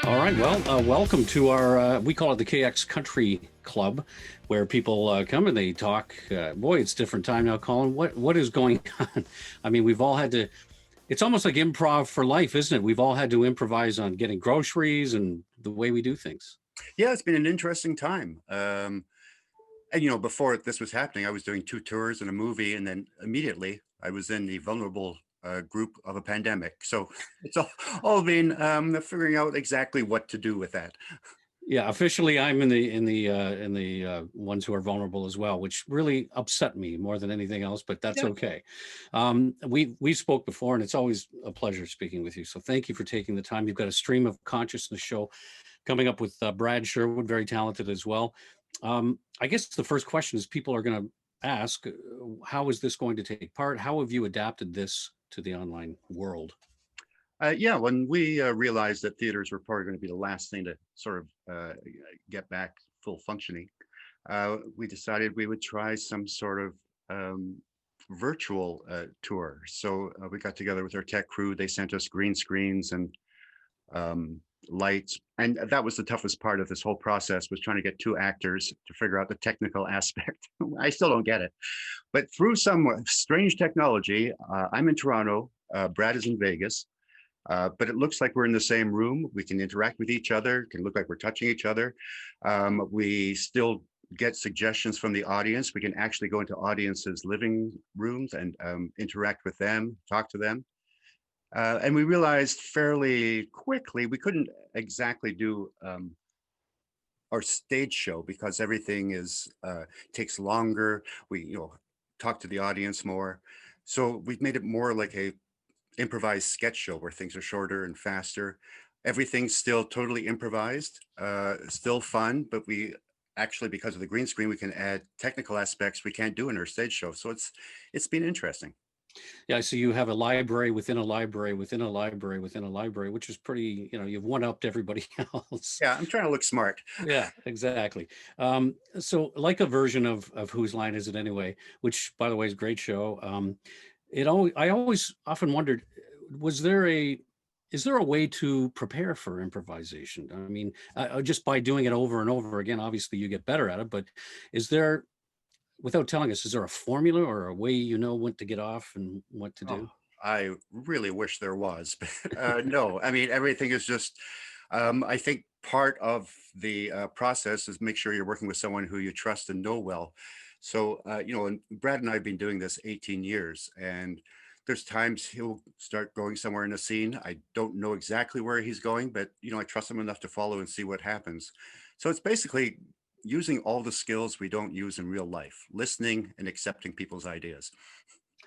All right. Well, welcome to our, we call it the KX Country Club, where people come and they talk. Boy, it's different time now, Colin. What is going on? I mean, we've all had to, it's almost like improv for life, isn't it? We've all had to improvise on getting groceries and the way we do things. Yeah, it's been an interesting time. And before this was happening, I was doing 2 tours and a movie, and then immediately I was in the vulnerable group of a pandemic. So it's all been figuring out exactly what to do with that. Yeah, officially, I'm in the ones who are vulnerable as well, which really upset me more than anything else. But that's Yeah. okay. We spoke before, and it's always a pleasure speaking with you. So thank you for taking the time. You've got a Stream of Consciousness show coming up with Brad Sherwood, very talented as well. I guess the first question is people are going to ask, how is this going to take part? How have you adapted this to the online world? Yeah, when we realized that theaters were probably going to be the last thing to sort of get back full functioning, we decided we would try some sort of virtual tour. So we got together with our tech crew. They sent us green screens and lights, and that was the toughest part of this whole process, was trying to get two actors to figure out the technical aspect. I still don't get it, but through some strange technology, I'm in Toronto, Brad is in Vegas, but it looks like we're in the same room. We can interact with each other, it can look like we're touching each other. We still get suggestions from the audience. We can actually go into audiences' living rooms and interact with them, talk to them. And we realized fairly quickly we couldn't exactly do our stage show because everything is takes longer. We talk to the audience more, so we've made it more like a improvised sketch show where things are shorter and faster. Everything's still totally improvised, still fun, but we actually, because of the green screen, we can add technical aspects we can't do in our stage show. So it's been interesting. Yeah, so you have a library within a library within a library within a library, which is pretty, you've one-upped everybody else. Yeah, I'm trying to look smart. Yeah, exactly. So like a version of Whose Line Is It Anyway, which by the way is a great show. I always often wondered, was there a is there a way to prepare for improvisation? I mean, just by doing it over and over again, obviously you get better at it, but is there, without telling us, is there a formula or a way when to get off and what to Oh, do? I really wish there was, but no. I mean, everything is just. I think part of the process is make sure you're working with someone who you trust and know well. So, and Brad and I have been doing this 18 years, and there's times he'll start going somewhere in a scene. I don't know exactly where he's going, but I trust him enough to follow and see what happens. So it's basically using all the skills we don't use in real life, listening and accepting people's ideas.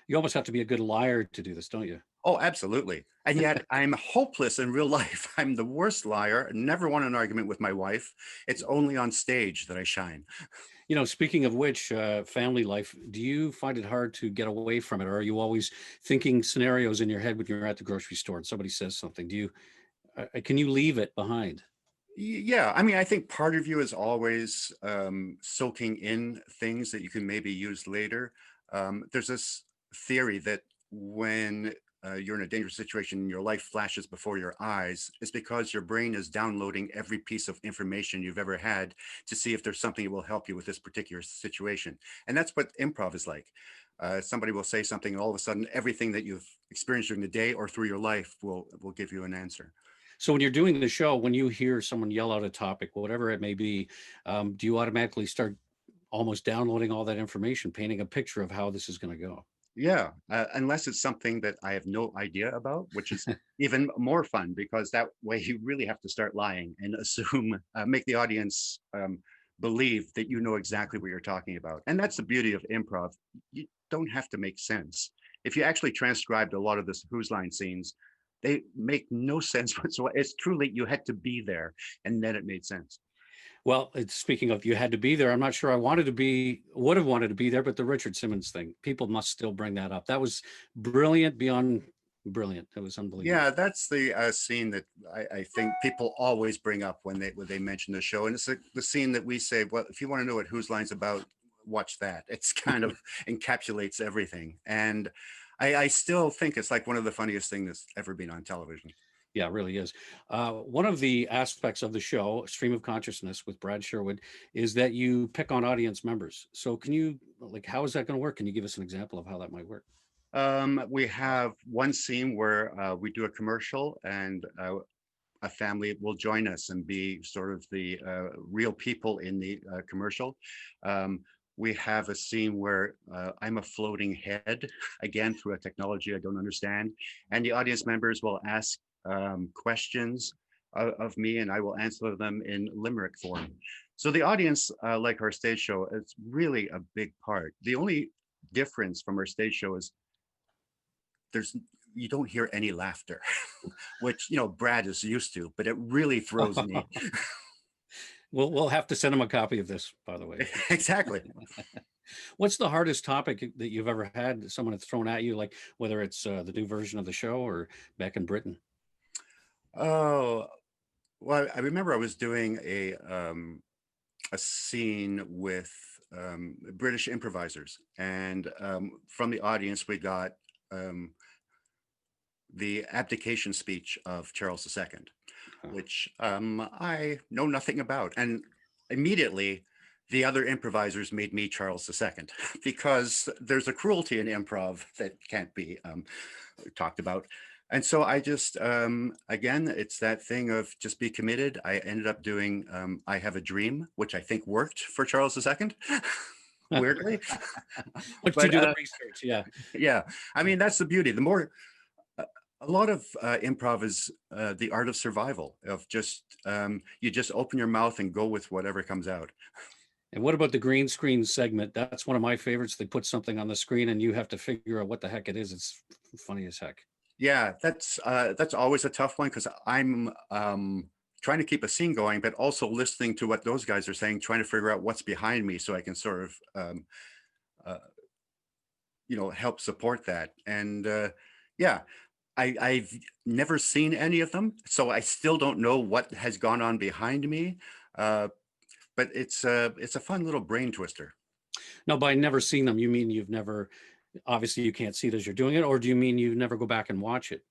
You almost have to be a good liar to do this, don't you? Oh, absolutely. And yet I'm hopeless in real life. I'm the worst liar. Never won an argument with my wife. It's only on stage that I shine. Speaking of which, family life, do you find it hard to get away from it? Or are you always thinking scenarios in your head when you're at the grocery store and somebody says something? Can you leave it behind? Yeah, I mean, I think part of you is always soaking in things that you can maybe use later. There's this theory that when you're in a dangerous situation and your life flashes before your eyes, it's because your brain is downloading every piece of information you've ever had to see if there's something that will help you with this particular situation. And that's what improv is like. Somebody will say something, and all of a sudden, everything that you've experienced during the day or through your life will give you an answer. So when you're doing the show, when you hear someone yell out a topic, whatever it may be, do you automatically start almost downloading all that information, painting a picture of how this is going to go? Yeah, unless it's something that I have no idea about, which is even more fun because that way you really have to start lying and assume, make the audience believe that you know exactly what you're talking about. And that's the beauty of improv. You don't have to make sense. If you actually transcribed a lot of this Who's Line scenes, they make no sense whatsoever. It's truly, you had to be there and then it made sense. Well, speaking of you had to be there, I'm not sure I would have wanted to be there, but the Richard Simmons thing, people must still bring that up. That was brilliant beyond brilliant. It was unbelievable. Yeah, that's the scene that I think people always bring up when they mention the show, and it's the scene that we say, well, if you want to know what Whose Line's about, watch that. It's kind of encapsulates everything, and I still think it's like one of the funniest things that's ever been on television. Yeah, it really is. One of the aspects of the show, Stream of Consciousness with Brad Sherwood, is that you pick on audience members. So can you, like, how is that going to work? Can you give us an example of how that might work? We have one scene where we do a commercial, and a family will join us and be sort of the real people in the commercial. We have a scene where I'm a floating head, again, through a technology I don't understand. And the audience members will ask questions of me, and I will answer them in limerick form. So the audience, like our stage show, is really a big part. The only difference from our stage show is you don't hear any laughter, which, Brad is used to, but it really throws me. We'll have to send him a copy of this, by the way. Exactly. What's the hardest topic that you've ever had someone has thrown at you, like whether it's the new version of the show or back in Britain? Oh, well, I remember I was doing a scene with British improvisers, and from the audience we got the abdication speech of Charles II, which I know nothing about. And immediately the other improvisers made me Charles II because there's a cruelty in improv that can't be talked about. And so I just, again, it's that thing of just be committed. I ended up doing I Have a Dream, which I think worked for Charles II, weirdly. Once you But do the research, yeah. yeah, I mean, that's the beauty. The more a lot of improv is the art of survival, of just you just open your mouth and go with whatever comes out. And what about the green screen segment? That's one of my favorites. They put something on the screen and you have to figure out what the heck it is. It's funny as heck. Yeah, that's always a tough one because I'm trying to keep a scene going, but also listening to what those guys are saying, trying to figure out what's behind me so I can sort of uh, help support that. And yeah, I've never seen any of them, so I still don't know what has gone on behind me. Uh, but it's a fun little brain twister. No, by never seen them, you mean you've never, obviously you can't see it as you're doing it, or do you mean you never go back and watch it?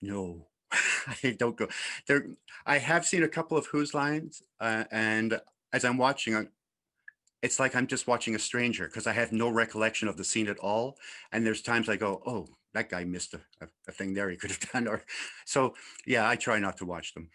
No, I don't go there. I have seen a couple of Who's lines, and as I'm watching, it's like I'm just watching a stranger because I have no recollection of the scene at all. And there's times I go, "Oh, that guy missed a thing there he could have done." Or so, yeah, I try not to watch them.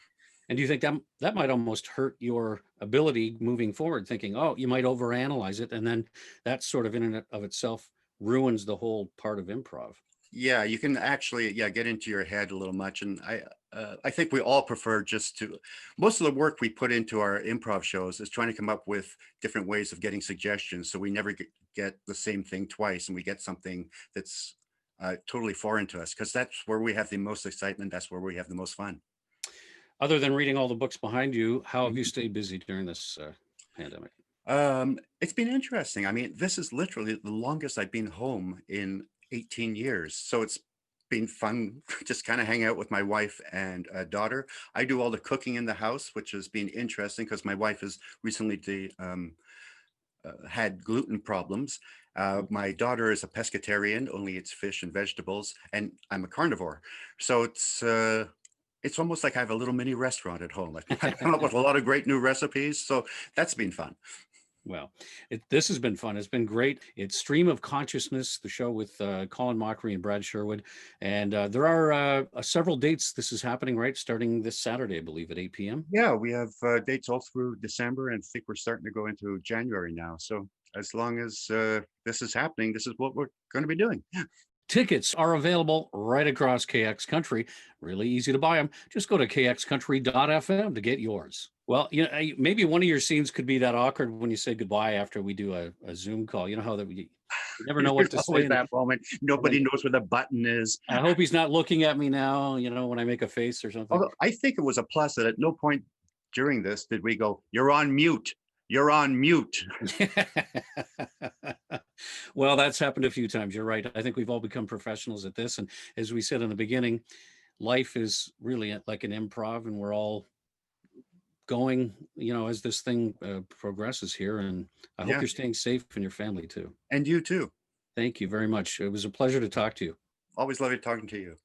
And do you think that that might almost hurt your ability moving forward, thinking, oh, you might overanalyze it, and then that sort of in and of itself ruins the whole part of improv? Yeah, you can actually, yeah, get into your head a little much. And I think we all prefer just to, most of the work we put into our improv shows is trying to come up with different ways of getting suggestions. So we never get the same thing twice, and we get something that's totally foreign to us, because that's where we have the most excitement. That's where we have the most fun. Other than reading all the books behind you, how have you stayed busy during this pandemic? It's been interesting. I mean, this is literally the longest I've been home in 18 years. So it's been fun just kind of hang out with my wife and daughter. I do all the cooking in the house, which has been interesting because my wife has recently had gluten problems. My daughter is a pescatarian, only eats fish and vegetables, and I'm a carnivore. So it's almost like I have a little mini restaurant at home. I've come up with a lot of great new recipes. So that's been fun. Well, this has been fun. It's been great. It's Stream of Consciousness, the show with Colin Mochrie and Brad Sherwood. And there are several dates. This is happening, right? Starting this Saturday, I believe, at 8 p.m. Yeah, we have dates all through December, and I think we're starting to go into January now. So as long as this is happening, this is what we're going to be doing. Tickets are available right across KX Country. Really easy to buy them. Just go to kxcountry.fm to get yours. Well, maybe one of your scenes could be that awkward when you say goodbye after we do a Zoom call. You know how that you never know what There's to always say. that moment. Nobody knows where the button is. I hope he's not looking at me now, when I make a face or something. Although I think it was a plus that at no point during this did we go, "You're on mute. You're on mute." Well, that's happened a few times. You're right. I think we've all become professionals at this. And as we said in the beginning, life is really like an improv, and we're all going, as this thing progresses here. And I hope Yeah, you're staying safe and your family too. and you too. Thank you very much. It was a pleasure to talk to you. Always love it talking to you.